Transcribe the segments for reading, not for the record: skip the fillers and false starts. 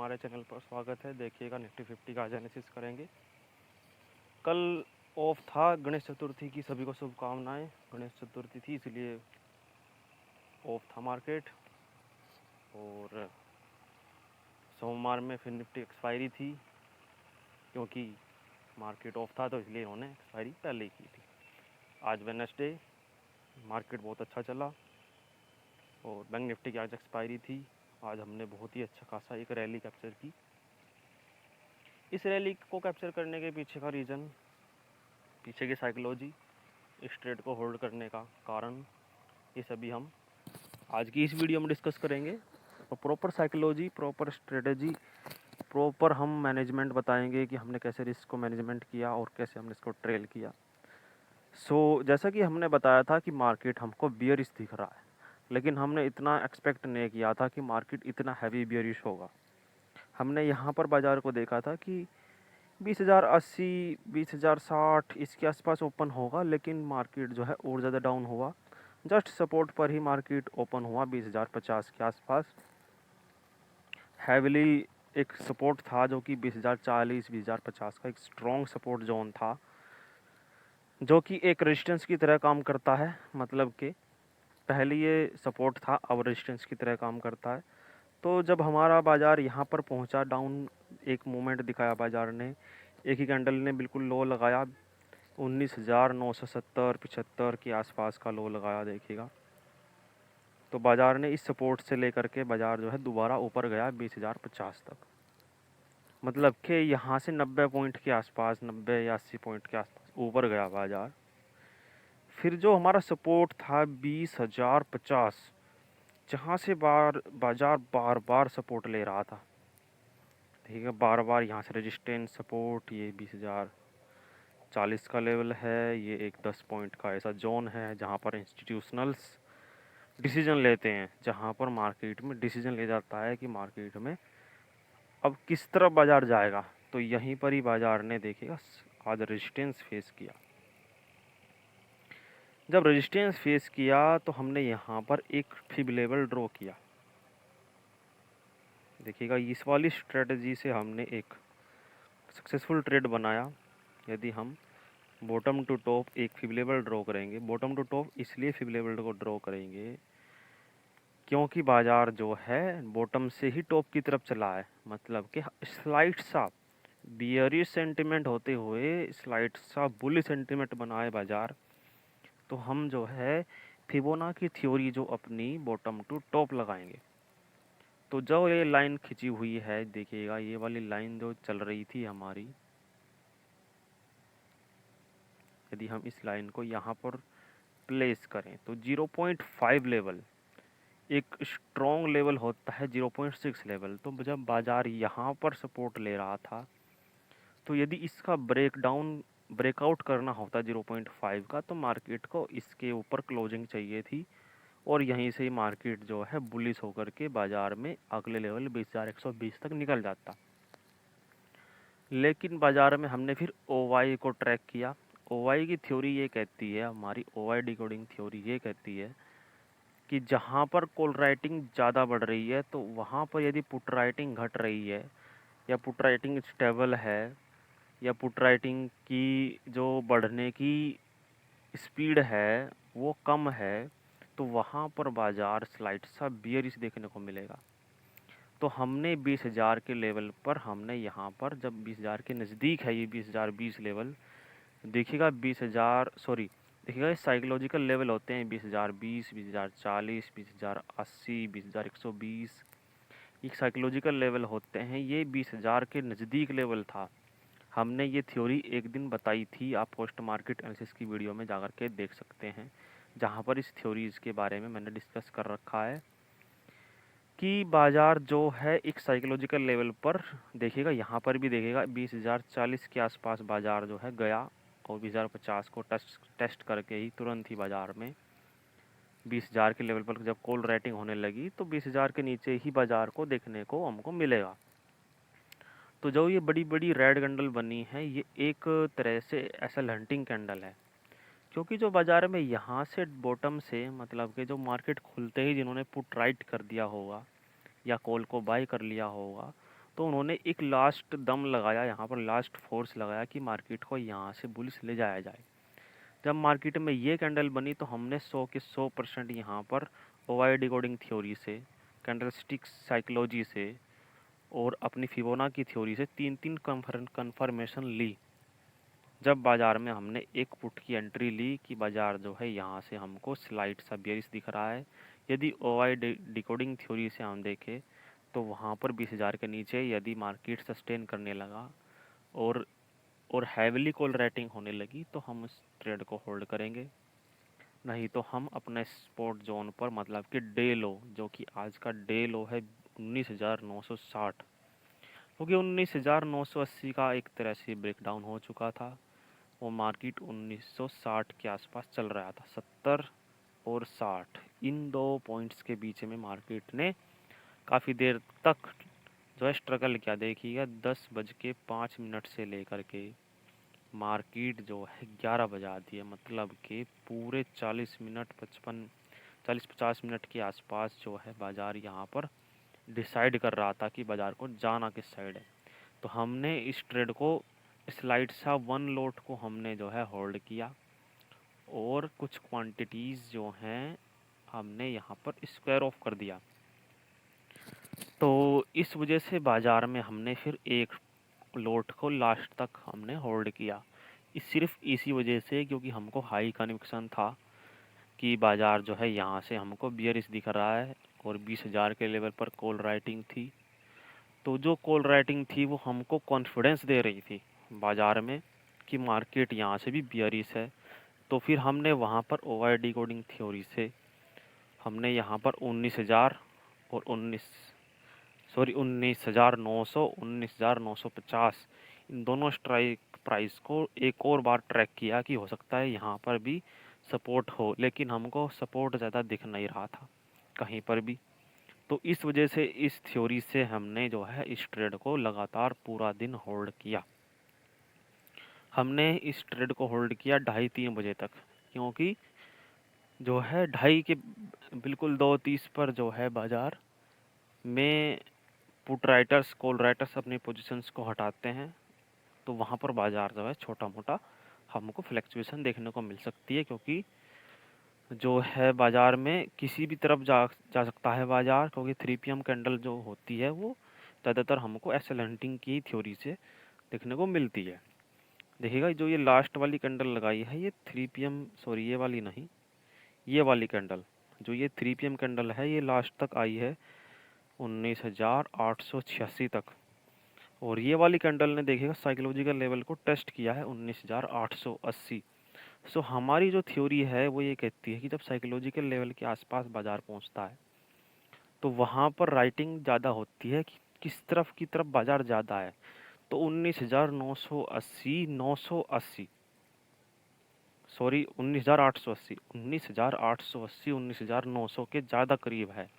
हमारे चैनल पर स्वागत है। देखिएगा निफ्टी 50 का आज एनालिसिस करेंगे। कल ऑफ था, गणेश चतुर्थी की सभी को शुभकामनाएं। गणेश चतुर्थी थी इसलिए ऑफ था मार्केट। और सोमवार में फिर निफ्टी एक्सपायरी थी, क्योंकि मार्केट ऑफ था तो इसलिए उन्होंने एक्सपायरी पहले ही की थी। आज वेडनेसडे, मार्केट बहुत अच्छा चला और बैंक निफ्टी की आज एक्सपायरी थी। आज हमने बहुत ही अच्छा खासा एक रैली कैप्चर की। इस रैली को कैप्चर करने के पीछे का रीज़न, पीछे की साइकोलॉजी, इस ट्रेड को होल्ड करने का कारण, ये सभी हम आज की इस वीडियो में डिस्कस करेंगे। तो proper psychology, proper strategy, proper हम मैनेजमेंट बताएंगे कि हमने कैसे रिस्क को मैनेजमेंट किया और कैसे हमने इसको ट्रेल किया। जैसा कि हमने बताया था कि मार्केट हमको बियरिश दिख रहा है, लेकिन हमने इतना एक्सपेक्ट नहीं किया था कि मार्केट इतना हैवी बियरिश होगा। हमने यहाँ पर बाज़ार को देखा था कि 20,080, 20,060 इसके आसपास ओपन होगा, लेकिन मार्केट जो है और ज़्यादा डाउन हुआ। जस्ट सपोर्ट पर ही मार्केट ओपन हुआ 20,050 के आसपास। हैविली एक सपोर्ट था जो कि 20,040, 20,050 का एक स्ट्रॉन्ग सपोर्ट जोन था, जो कि एक रेजिस्टेंस की तरह काम करता है। मतलब कि पहले ये सपोर्ट था, अब रेजिस्टेंस की तरह काम करता है। तो जब हमारा बाज़ार यहाँ पर पहुँचा, डाउन एक मूवमेंट दिखाया बाज़ार ने, एक ही कैंडल ने बिल्कुल लो लगाया, 19,970 75 के आसपास का लो लगाया। देखिएगा तो बाज़ार ने इस सपोर्ट से लेकर के बाज़ार जो है दोबारा ऊपर गया 20,050 तक। मतलब कि यहाँ से 90 पॉइंट के आसपास, 90 या 80 पॉइंट के आसपास ऊपर गया बाज़ार। फिर जो हमारा सपोर्ट था 20,050, जहाँ से बाज़ार बार बार सपोर्ट ले रहा था। ठीक है, बार बार यहाँ से रेजिस्टेंस सपोर्ट, ये 20,040 का लेवल है। ये एक 10 पॉइंट का ऐसा जोन है जहाँ पर इंस्टीट्यूशनल्स डिसीजन लेते हैं, जहाँ पर मार्केट में डिसीजन ले जाता है कि मार्केट में अब किस तरफ बाज़ार जाएगा। तो यहीं पर ही बाज़ार ने देखिएगा आज रेजिस्टेंस फेस किया। जब रेजिस्टेंस फेस किया तो हमने यहाँ पर एक फिब लेवल ड्रॉ किया। देखिएगा इस वाली स्ट्रेटजी से हमने एक सक्सेसफुल ट्रेड बनाया। यदि हम बॉटम टू टॉप एक फिब लेवल ड्रॉ करेंगे, बॉटम टू टॉप इसलिए फिब लेवल को ड्रॉ करेंगे क्योंकि बाज़ार जो है बॉटम से ही टॉप की तरफ चला है। मतलब कि स्लाइड सा बियरिश सेंटिमेंट होते हुए स्लाइड सा बुलिश सेंटिमेंट बनाए बाज़ार। तो हम जो है फिबोनाची थ्योरी जो अपनी बॉटम टू टॉप लगाएंगे। तो जो ये लाइन खिंची हुई है, देखिएगा ये वाली लाइन जो चल रही थी हमारी, यदि हम इस लाइन को यहाँ पर प्लेस करें तो 0.5 लेवल एक स्ट्रॉन्ग लेवल होता है, 0.6 लेवल। तो जब बाज़ार यहाँ पर सपोर्ट ले रहा था, तो यदि इसका ब्रेकआउट करना होता 0.5 का, तो मार्केट को इसके ऊपर क्लोजिंग चाहिए थी और यहीं से ही मार्केट जो है बुलिश होकर के बाज़ार में अगले लेवल 20,120 तक निकल जाता। लेकिन बाज़ार में हमने फिर OY को ट्रैक किया। OY की थ्योरी ये कहती है, हमारी OY डिकोडिंग थ्योरी ये कहती है कि जहाँ पर कॉल राइटिंग ज़्यादा बढ़ रही है, तो वहाँ पर यदि पुट राइटिंग घट रही है या पुट राइटिंग स्टेबल है या पुट राइटिंग की जो बढ़ने की स्पीड है वो कम है, तो वहाँ पर बाज़ार स्लाइड सा बियरिश देखने को मिलेगा। तो हमने 20,000 के लेवल पर, हमने यहाँ पर जब 20,000 के नज़दीक है ये 20,020 लेवल, देखिएगा 20,000 सॉरी देखिएगा ये साइकोलॉजिकल लेवल होते हैं 20,020, 20,040, 20,080, 20,120, ये साइकोलॉजिकल लेवल होते हैं। ये 20,000 के नज़दीक लेवल था। हमने ये थ्योरी एक दिन बताई थी, आप पोस्ट मार्केट एनालिसिस की वीडियो में जाकर के देख सकते हैं, जहाँ पर इस थ्योरीज़ के बारे में मैंने डिस्कस कर रखा है कि बाज़ार जो है एक साइकोलॉजिकल लेवल पर, देखिएगा यहाँ पर भी देखिएगा 20,040 के आसपास बाज़ार जो है गया और 20,050 को टेस्ट करके ही तुरंत ही बाज़ार में 20,000 के लेवल पर जब कॉल राइटिंग होने लगी, तो 20,000 के नीचे ही बाज़ार को देखने को हमको मिलेगा। तो जो ये बड़ी बड़ी रेड कैंडल बनी है, ये एक तरह से एसएल हंटिंग कैंडल है, क्योंकि जो बाज़ार में यहाँ से बॉटम से, मतलब कि जो मार्केट खुलते ही जिन्होंने पुट राइट कर दिया होगा या कॉल को बाय कर लिया होगा, तो उन्होंने एक लास्ट दम लगाया, यहाँ पर लास्ट फोर्स लगाया कि मार्केट को यहाँ से बुलिश ले जाया जाए। जब मार्केट में ये कैंडल बनी तो हमने 100 के 100% यहाँ पर ओवाई डिकोडिंग थ्योरी से, कैंडलस्टिक साइकोलॉजी से और अपनी फिबोनाची थ्योरी से 3-3 कन्फर्मेशन ली। जब बाज़ार में हमने एक पुट की एंट्री ली कि बाज़ार जो है यहाँ से हमको स्लाइड सा बेयरिश दिख रहा है। यदि ओवाई डिकोडिंग थ्योरी से हम देखें तो वहाँ पर 20,000 के नीचे यदि मार्केट सस्टेन करने लगा और हैविली कॉल राइटिंग होने लगी तो हम उस ट्रेड को होल्ड करेंगे, नहीं तो हम अपने स्पॉट जोन पर, मतलब कि डे लो, जो कि आज का डे लो है 19,960, क्योंकि 19,980 का एक तरह से ब्रेकडाउन हो चुका था। वो मार्केट 1960 के आसपास चल रहा था। 70 और 60 इन दो पॉइंट्स के बीच में मार्केट ने काफ़ी देर तक जो है स्ट्रगल किया। देखिएगा 10:05 से लेकर के मार्केट जो है 11 बजा दिए, मतलब कि पूरे 40-50 मिनट के आसपास जो है बाज़ार यहाँ पर डिसाइड कर रहा था कि बाज़ार को जाना किस साइड है। तो हमने इस ट्रेड को, स्लाइड सा वन लोट को हमने जो है होल्ड किया और कुछ क्वांटिटीज़ जो हैं हमने यहाँ पर स्क्वायर ऑफ कर दिया। तो इस वजह से बाज़ार में हमने फिर एक लोट को लास्ट तक हमने होल्ड किया। सिर्फ इसी वजह से, क्योंकि हमको हाई कन्विक्शन था कि बाज़ार जो है यहाँ से हमको बियरिश दिख रहा है और 20,000 के लेवल पर कॉल राइटिंग थी। तो जो कॉल राइटिंग थी वो हमको कॉन्फिडेंस दे रही थी बाज़ार में कि मार्केट यहाँ से भी बियरिश है। तो फिर हमने वहाँ पर ओवाई डिकोडिंग थ्योरी से हमने यहाँ पर 19,000 और 19,900, 19,950 इन दोनों स्ट्राइक प्राइस को एक और बार ट्रैक किया कि हो सकता है यहाँ पर भी सपोर्ट हो, लेकिन हमको सपोर्ट ज़्यादा दिख नहीं रहा था कहीं पर भी। तो इस वजह से इस थ्योरी से हमने जो है इस ट्रेड को लगातार पूरा दिन होल्ड किया। हमने इस ट्रेड को होल्ड किया 2:30-3 बजे तक, क्योंकि जो है 2:30 के बिल्कुल 2:30 पर जो है बाज़ार में पुट राइटर्स, कॉल राइटर्स अपनी पोजीशंस को हटाते हैं। तो वहाँ पर बाज़ार जो है छोटा मोटा हमको फ्लैक्चुएशन देखने को मिल सकती है, क्योंकि जो है बाज़ार में किसी भी तरफ जा सकता है बाज़ार, क्योंकि 3 PM कैंडल जो होती है वो ज़्यादातर हमको एसएल की थ्योरी से देखने को मिलती है। देखिएगा जो ये लास्ट वाली कैंडल लगाई है ये 3 PM, सॉरी ये वाली नहीं, ये वाली कैंडल, जो ये 3 PM कैंडल है ये लास्ट तक आई है 19,886 तक। और ये वाली कैंडल ने देखिएगा साइकोलॉजिकल लेवल को टेस्ट किया है 19,880। सो हमारी जो थ्योरी है वो ये कहती है कि जब साइकोलॉजिकल लेवल के आसपास बाज़ार पहुंचता है तो वहाँ पर राइटिंग ज़्यादा होती है कि किस तरफ की तरफ बाज़ार ज़्यादा है। तो 19,980, 980, सॉरी 19,880, 19,880, 19,900 के ज़्यादा करीब है।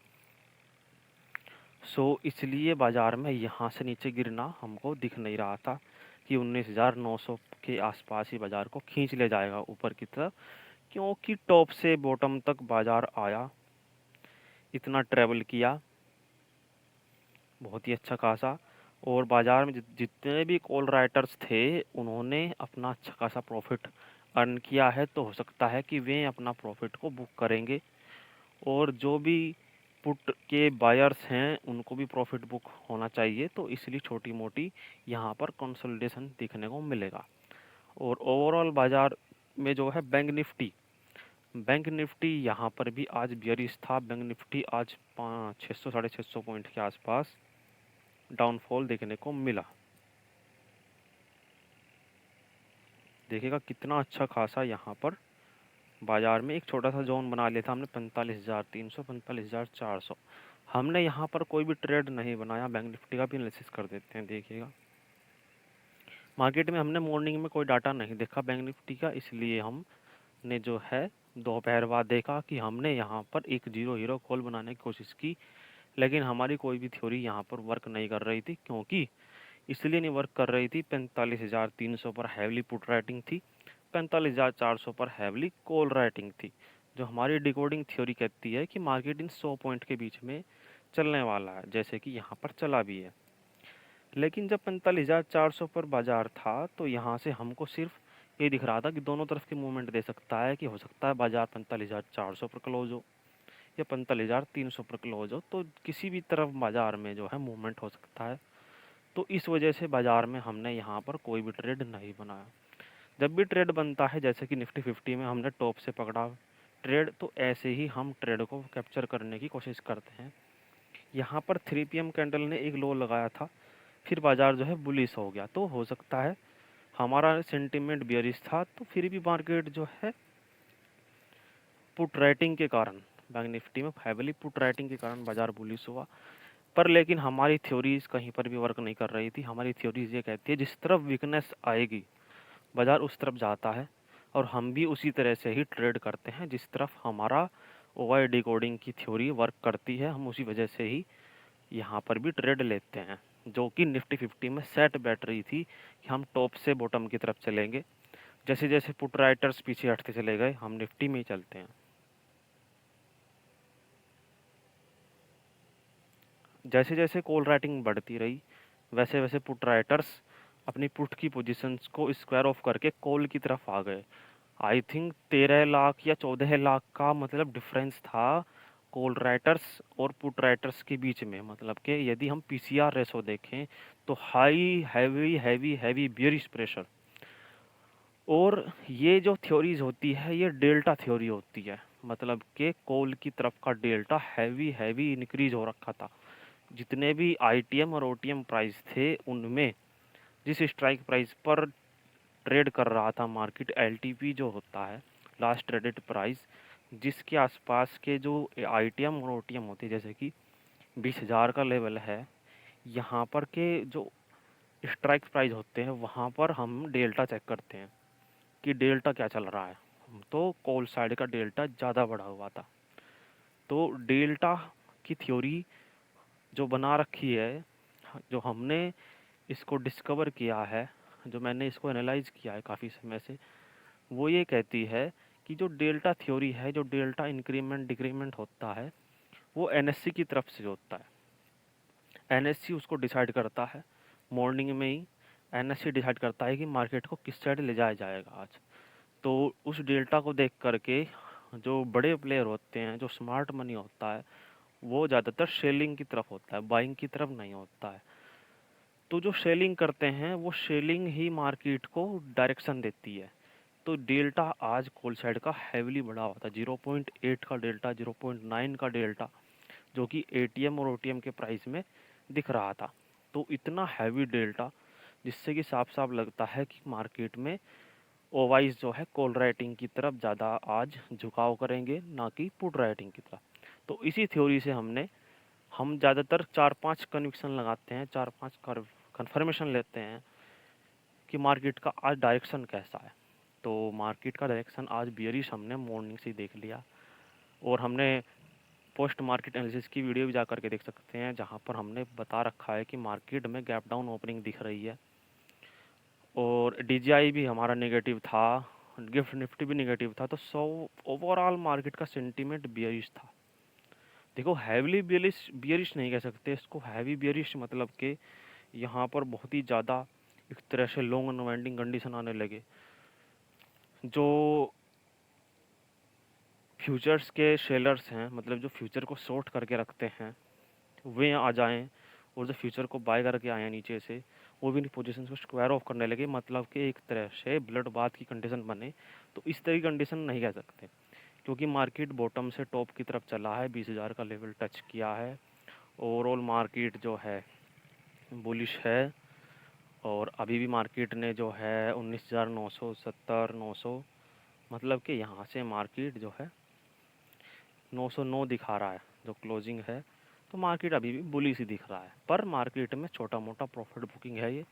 सो इसलिए बाज़ार में यहाँ से नीचे गिरना हमको दिख नहीं रहा था कि 19,900 के आसपास ही बाज़ार को खींच ले जाएगा ऊपर की तरफ, क्योंकि टॉप से बॉटम तक बाज़ार आया, इतना ट्रैवल किया बहुत ही अच्छा खासा। और बाज़ार में जितने भी कॉल राइटर्स थे उन्होंने अपना अच्छा खासा प्रॉफिट अर्न किया है। तो हो सकता है कि वे अपना प्रॉफिट को बुक करेंगे और जो भी पुट के बायर्स हैं उनको भी प्रॉफिट बुक होना चाहिए। तो इसलिए छोटी मोटी यहाँ पर कंसोलिडेशन देखने को मिलेगा। और ओवरऑल बाज़ार में जो है बैंक निफ्टी यहाँ पर भी आज बियरिश था। बैंक निफ्टी आज 600 650 पॉइंट के आसपास डाउनफॉल देखने को मिला। देखिएगा कितना अच्छा खासा यहाँ पर बाज़ार में एक छोटा सा जोन बना लिया था हमने 45,300, 45,400। हमने यहाँ पर कोई भी ट्रेड नहीं बनाया। बैंक निफ्टी का भी एनालिसिस कर देते हैं। देखिएगा मार्केट में हमने मॉर्निंग में कोई डाटा नहीं देखा बैंक निफ्टी का, इसलिए हमने जो है दोपहर बाद देखा कि हमने यहाँ पर एक जीरो हीरो कॉल बनाने की कोशिश की, लेकिन हमारी कोई भी थ्योरी यहाँ पर वर्क नहीं कर रही थी। क्योंकि इसलिए नहीं वर्क कर रही थी, 45,300 पर हैवली पुट राइटिंग थी, 45,400 पर हैवली कॉल राइटिंग थी। जो हमारी डिकोडिंग थ्योरी कहती है कि मार्केट इन 100 पॉइंट के बीच में चलने वाला है, जैसे कि यहाँ पर चला भी है। लेकिन जब 45,400 पर बाज़ार था, तो यहाँ से हमको सिर्फ ये दिख रहा था कि दोनों तरफ की मूवमेंट दे सकता है, कि हो सकता है बाज़ार 45,400 पर क्लोज़ हो या 45,300 पर क्लोज़ हो, तो किसी भी तरफ बाज़ार में जो है मूवमेंट हो सकता है। तो इस वजह से बाज़ार में हमने यहाँ पर कोई भी ट्रेड नहीं बनाया। जब भी ट्रेड बनता है, जैसे कि निफ्टी 50 में हमने टॉप से पकड़ा ट्रेड, तो ऐसे ही हम ट्रेड को कैप्चर करने की कोशिश करते हैं। यहाँ पर 3 PM कैंडल ने एक लो लगाया था, फिर बाज़ार जो है बुलिश हो गया, तो हो सकता है हमारा सेंटिमेंट बेयरिश था, तो फिर भी मार्केट जो है पुट राइटिंग के कारण, बैंक निफ्टी में हैवीली पुट राइटिंग के कारण बाज़ार बुलिश हुआ। पर लेकिन हमारी थ्योरीज कहीं पर भी वर्क नहीं कर रही थी। हमारी थ्योरीज ये कहती है जिस तरफ वीकनेस आएगी बाज़ार उस तरफ जाता है, और हम भी उसी तरह से ही ट्रेड करते हैं जिस तरफ हमारा ओवाई डिकोडिंग की थ्योरी वर्क करती है, हम उसी वजह से ही यहाँ पर भी ट्रेड लेते हैं। जो कि निफ्टी 50 में सेट बैठ रही थी कि हम टॉप से बॉटम की तरफ चलेंगे। जैसे जैसे पुट राइटर्स पीछे हटते चले गए, हम निफ्टी में ही चलते हैं। जैसे जैसे कॉल राइटिंग बढ़ती रही, वैसे वैसे पुट राइटर्स अपनी पुट की पोजीशंस को स्क्वायर ऑफ करके कॉल की तरफ आ गए। आई थिंक 13 लाख या 14 लाख का मतलब डिफरेंस था कॉल राइटर्स और पुट राइटर्स के बीच में। मतलब कि यदि हम पीसीआर रेशो देखें तो high heavy heavy heavy bearish pressure. और ये जो थ्योरीज होती है ये डेल्टा थ्योरी होती है, मतलब कि कॉल की तरफ का डेल्टा हैवी हैवी इंक्रीज हो रखा था। जितने भी आईटीएम और ओटीएम प्राइस थे उनमें जिस स्ट्राइक प्राइस पर ट्रेड कर रहा था मार्केट, एलटीपी जो होता है लास्ट ट्रेडेड प्राइस, जिसके आसपास के जो आईटीएम और ओटीएम होते हैं, जैसे कि 20,000 का लेवल है, यहाँ पर के जो स्ट्राइक प्राइस होते हैं वहाँ पर हम डेल्टा चेक करते हैं कि डेल्टा क्या चल रहा है। तो कॉल साइड का डेल्टा ज़्यादा बढ़ा हुआ था। तो डेल्टा की थ्योरी जो बना रखी है, जो हमने इसको डिस्कवर किया है, जो मैंने इसको एनालाइज किया है काफ़ी समय से, वो ये कहती है कि जो डेल्टा थ्योरी है, जो डेल्टा इंक्रीमेंट डिक्रीमेंट होता है, वो एनएससी की तरफ से होता है। एनएससी उसको डिसाइड करता है मॉर्निंग में ही। एनएससी डिसाइड करता है कि मार्केट को किस साइड ले जाया जाएगा आज। तो उस डेल्टा को देख करके जो बड़े प्लेयर होते हैं, जो स्मार्ट मनी होता है, वो ज़्यादातर सेलिंग की तरफ होता है, बाइंग की तरफ नहीं होता है। तो जो सेलिंग करते हैं वो सेलिंग ही मार्केट को डायरेक्शन देती है। तो डेल्टा आज कॉल साइड का हैवीली बढ़ा हुआ था, 0.8 का डेल्टा, 0.9 का डेल्टा, जो कि एटीएम और ओटीएम के प्राइस में दिख रहा था। तो इतना हैवी डेल्टा, जिससे कि साफ साफ लगता है कि मार्केट में ओवाइस जो है कॉल राइटिंग की तरफ ज़्यादा आज झुकाव करेंगे, ना कि पुट राइटिंग की तरफ। तो इसी थ्योरी से हम ज़्यादातर 4-5 कन्विक्शन लगाते हैं, 4-5 कन्फर्मेशन लेते हैं कि मार्केट का आज डायरेक्शन कैसा है। तो मार्केट का डायरेक्शन आज बियरिश हमने मॉर्निंग से देख लिया, और हमने पोस्ट मार्केट एनालिसिस की वीडियो भी जा करके देख सकते हैं, जहां पर हमने बता रखा है कि मार्केट में गैप डाउन ओपनिंग दिख रही है, और डीजीआई भी हमारा नेगेटिव था, गिफ्ट निफ्टी भी नेगेटिव था। तो ओवरऑल मार्केट का सेंटीमेंट बियरिश था। देखो, हैवीली बियरिश बियरिश नहीं कह सकते इसको, हैवी बियरिश मतलब कि यहाँ पर बहुत ही ज़्यादा एक तरह से लॉन्ग अनवाइंडिंग कंडीशन आने लगे। जो फ्यूचर्स के सेलर्स हैं, मतलब जो फ्यूचर को शॉर्ट करके रखते हैं, वे आ जाएं, और जो फ्यूचर को बाय करके आए हैं नीचे से, वो भी पोजीशन को स्क्वायर ऑफ करने लगे। मतलब कि एक तरह से ब्लड बाथ की कंडीशन बने। तो इस तरह की कंडीशन नहीं कह सकते, क्योंकि मार्केट बॉटम से टॉप की तरफ चला है, 20,000 का लेवल टच किया है। ओवरऑल मार्केट जो है बुलिश है, और अभी भी मार्केट ने जो है 19,970 900, मतलब कि यहाँ से मार्केट जो है 909 दिखा रहा है जो क्लोजिंग है। तो मार्केट अभी भी बुलिश ही दिख रहा है, पर मार्केट में छोटा मोटा प्रॉफिट बुकिंग है, ये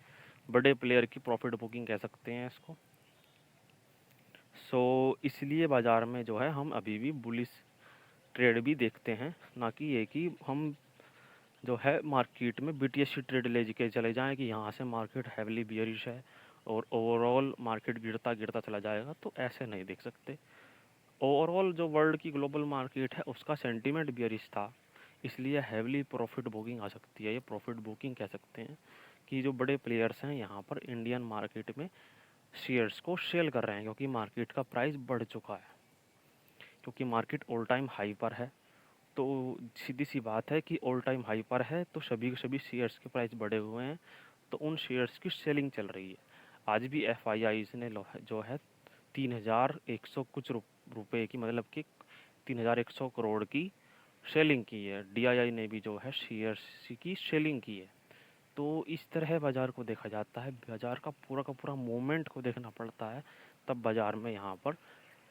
बड़े प्लेयर की प्रॉफिट बुकिंग कह सकते हैं इसको। सो इसलिए बाज़ार में जो है हम अभी भी बुलिश ट्रेड भी देखते हैं, ना कि ये कि हम जो है मार्केट में बीटीएससी ट्रेड ले के चले जाएं कि यहाँ से मार्केट हैवीली बियरिश है और ओवरऑल मार्केट गिरता गिरता चला जाएगा। तो ऐसे नहीं देख सकते। ओवरऑल जो वर्ल्ड की ग्लोबल मार्केट है उसका सेंटीमेंट बियरिश था, इसलिए हैवीली प्रॉफिट बुकिंग आ सकती है, ये प्रॉफिट बुकिंग कह सकते हैं कि जो बड़े प्लेयर्स हैं यहाँ पर इंडियन मार्केट में शेयर्स को सेल कर रहे हैं, क्योंकि मार्केट का प्राइस बढ़ चुका है, क्योंकि मार्केट ऑल टाइम हाई पर है। तो सीधी सी बात है कि ऑल टाइम हाई पर है तो सभी के सभी शेयर्स के प्राइस बढ़े हुए हैं, तो उन शेयर्स की सेलिंग चल रही है। आज भी एफआईआईज ने जो है 3100 कुछ रुपए की, मतलब कि 3100 करोड़ की सेलिंग की है। डीआईआई ने भी जो है शेयर्स की सेलिंग की है। तो इस तरह बाज़ार को देखा जाता है, बाज़ार का पूरा मूवमेंट को देखना पड़ता है, तब बाज़ार में यहाँ पर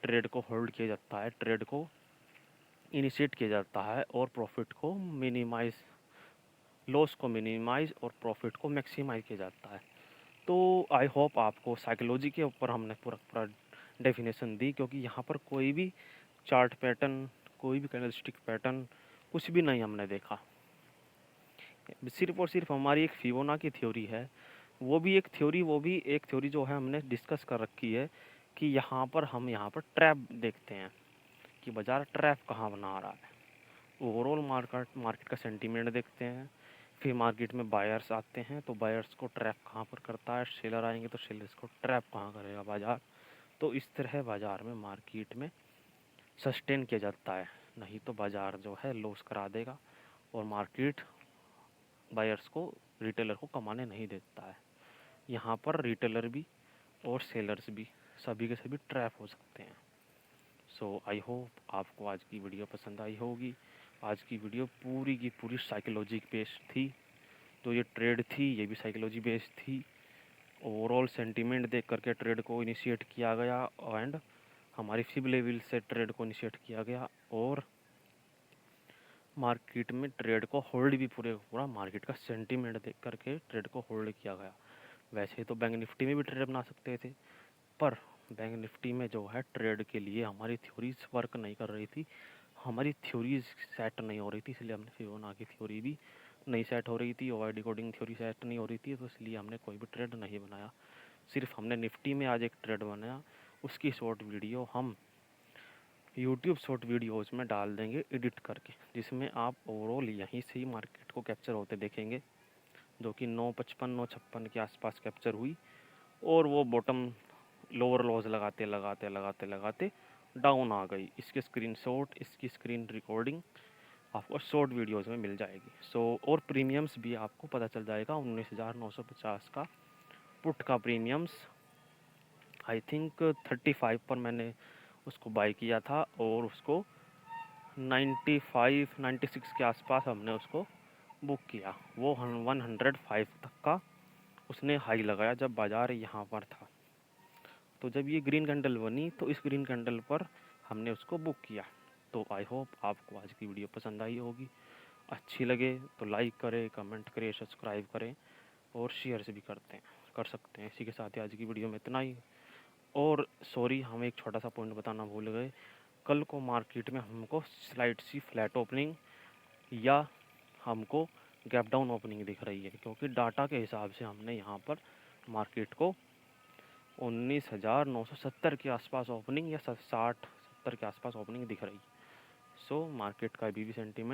ट्रेड को होल्ड किया जाता है, ट्रेड को इनिशिएट किया जाता है और प्रॉफिट को मिनिमाइज़, लॉस को मिनिमाइज़ और प्रॉफिट को मैक्सिमाइज़ किया जाता है। तो आई होप आपको साइकोलॉजी के ऊपर हमने पूरा पूरा डेफिनेशन दी, क्योंकि यहाँ पर कोई भी चार्ट पैटर्न, कोई भी कैंडलस्टिक पैटर्न, कुछ भी नहीं हमने देखा। सिर्फ और सिर्फ हमारी एक फिबोनाची थ्योरी है, वो भी एक थ्योरी जो है हमने डिस्कस कर रखी है कि यहाँ पर ट्रैप देखते हैं कि बाज़ार ट्रैप कहाँ बना रहा है। ओवरऑल मार्केट का सेंटीमेंट देखते हैं, फिर मार्केट में बायर्स आते हैं तो बायर्स को ट्रैप कहाँ पर करता है, सेलर आएंगे तो सेलर्स को ट्रैप कहाँ करेगा बाज़ार। तो इस तरह बाज़ार में मार्केट में सस्टेन किया जाता है, नहीं तो बाज़ार जो है लॉस करा देगा और मार्केट बायर्स को, रिटेलर को कमाने नहीं देता है। यहाँ पर रिटेलर भी और सेलर्स भी सभी के सभी ट्रैप हो सकते हैं। सो आई होप आपको आज की वीडियो पसंद आई होगी। आज की वीडियो पूरी की पूरी साइकोलॉजी बेस्ड थी, तो ये ट्रेड थी ये भी साइकोलॉजी बेस्ड थी। ओवरऑल सेंटीमेंट देख करके ट्रेड को इनिशिएट किया गया एंड हमारी फिब लेवल से ट्रेड को इनिशिएट किया गया और मार्केट में ट्रेड को होल्ड भी पूरा मार्केट का सेंटीमेंट देख करके ट्रेड को होल्ड किया गया। वैसे तो बैंक निफ्टी में भी ट्रेड बना सकते थे, पर बैंक निफ्टी में जो है ट्रेड के लिए हमारी थ्योरीज वर्क नहीं कर रही थी, हमारी थ्योरीज सेट नहीं हो रही थी, इसलिए हमने फिबोनाची थ्योरी भी नहीं सेट हो रही थी, ओआई डिकोडिंग थ्योरी सेट नहीं हो रही थी, तो इसलिए हमने कोई भी ट्रेड नहीं बनाया। सिर्फ हमने निफ्टी में आज एक ट्रेड बनाया, उसकी शॉर्ट वीडियो हम यूट्यूब शॉर्ट वीडियोज़ में डाल देंगे एडिट करके, जिसमें आप ओवरऑल यहीं से ही मार्केट को कैप्चर होते देखेंगे, जो कि 955 956 के आसपास कैप्चर हुई और वो बॉटम लोअर लॉज लगाते लगाते लगाते लगाते डाउन आ गई। इसके स्क्रीनशॉट, इसकी स्क्रीन रिकॉर्डिंग आपको शॉर्ट वीडियोज़ में मिल जाएगी। और प्रीमियम्स भी आपको पता चल जाएगा। 19,950 का पुट का प्रीमियम्स आई थिंक 35 पर मैंने उसको बाई किया था और उसको 95 96 के आसपास हमने उसको बुक किया। वो 105 तक का उसने हाई लगाया जब बाज़ार यहाँ पर था। तो जब ये ग्रीन कैंडल बनी तो इस ग्रीन कैंडल पर हमने उसको बुक किया। तो आई होप आपको आज की वीडियो पसंद आई होगी। अच्छी लगे तो लाइक करें, कमेंट करें, सब्सक्राइब करें और शेयर भी कर सकते हैं। इसी के साथ ही आज की वीडियो में इतना ही। और सॉरी, हम एक छोटा सा पॉइंट बताना भूल गए। कल को मार्केट में हमको स्लाइड सी फ्लैट ओपनिंग या हमको गैप डाउन ओपनिंग दिख रही है, क्योंकि डाटा के हिसाब से हमने यहाँ पर मार्केट को 19,970 के आसपास ओपनिंग या 60-70 के आसपास ओपनिंग दिख रही है। सो मार्केट का अभी भी सेंटीमेंट